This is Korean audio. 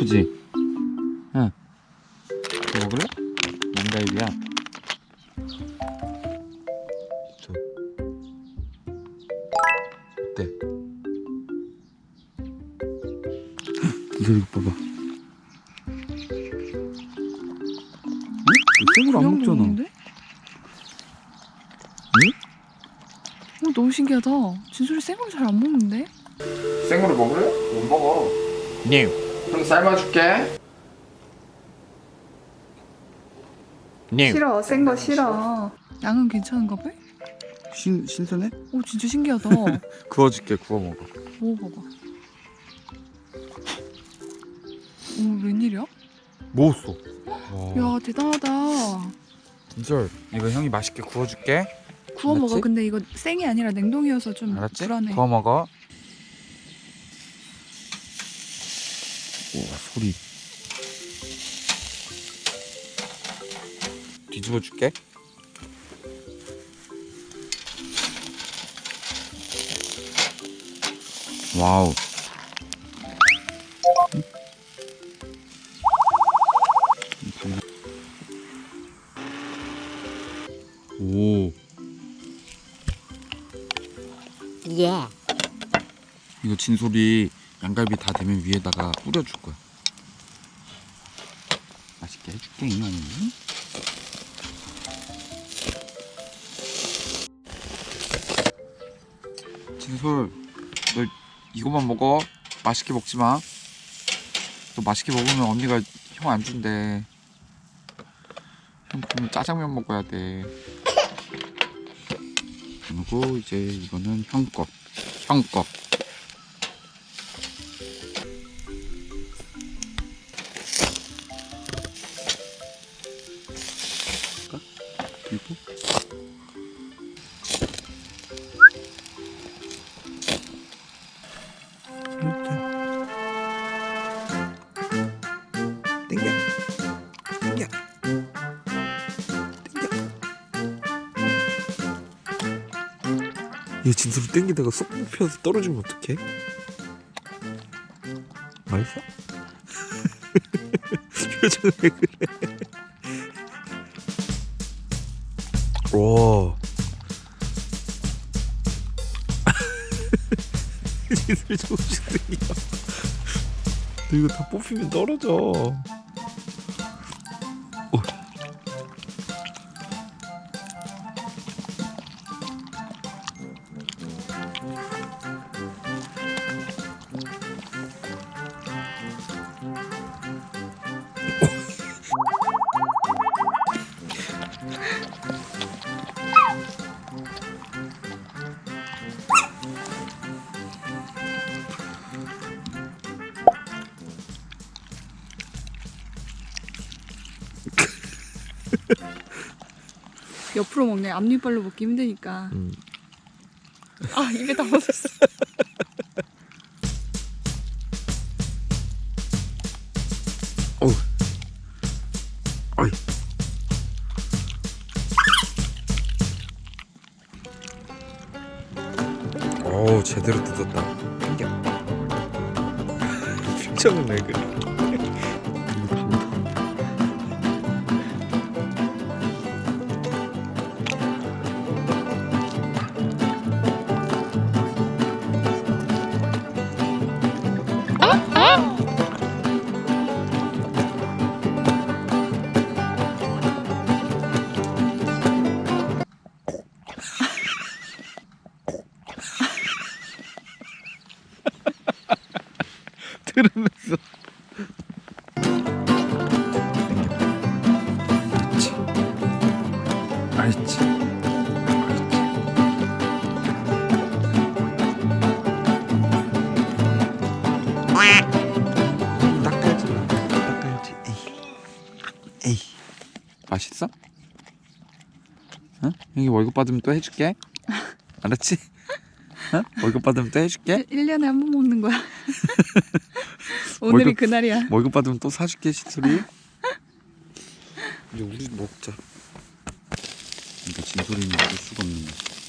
배고프지? 응. 이거 먹을래? 양갈비야. 저. 어때? 이거 봐봐. 응? 생으로 안 먹잖아. 먹는데? 응? 너무 신기하다. 진솔이 생으로 잘 안 먹는데? 생으로 먹을래? 못 먹어. 네. 형 삶아줄게. 네. 싫어. 센 거 싫어. 양은 괜찮은가 봐? 신선해? 오 진짜 신기하다. 구워줄게. 구워 먹어. 먹어봐봐. 오 웬일이야? 먹었어. 야 대단하다. 진짜 이거 형이 맛있게 구워줄게. 구워 먹어. 알았지? 근데 이거 생이 아니라 냉동이어서 좀 알았지? 불안해. 구워 먹어. 오 소리. 뒤집어 줄게. 와우. 오. 예. 이거 진솔이 양갈비 다 되면 위에다가 뿌려줄 거야. 맛있게 해줄게 이놈. 진솔, 너 이거만 먹어. 맛있게 먹지 마. 너 맛있게 먹으면 언니가 형 안 준대. 형 그러면 짜장면 먹어야 돼. 그리고 이제 이거는 형 거. 형 거. 그리고 이렇게 땡겨 이거 진짜로 땡기다가 쏙 뽑혀서 떨어지면 어떡해? 맛있어? 표정이 왜 그래? 와. 진짜 조금씩 땡겨. 너 이거 다 뽑히면 떨어져. 옆으로 먹네. 앞니빨로 먹기 힘드니까. 아 입에 다 묻었어. 어우. 아이. 오 제대로 뜯었다. 땡겨. 표정은 왜 그래? 들으면서 알지. 닦아야지. 닦아야지. 에이. 맛있어? 응? 형이 월급 받으면 또 해줄게. 알았지? 응? 월급 받으면 또 해줄게. 1년에 한 번 먹는 거야. 오늘이 월급- 그날이야. 월급 받으면 또 사줄게 신소리. 이제 우리 먹자. 그러니까 진소리는 어쩔 수가 없는 거지.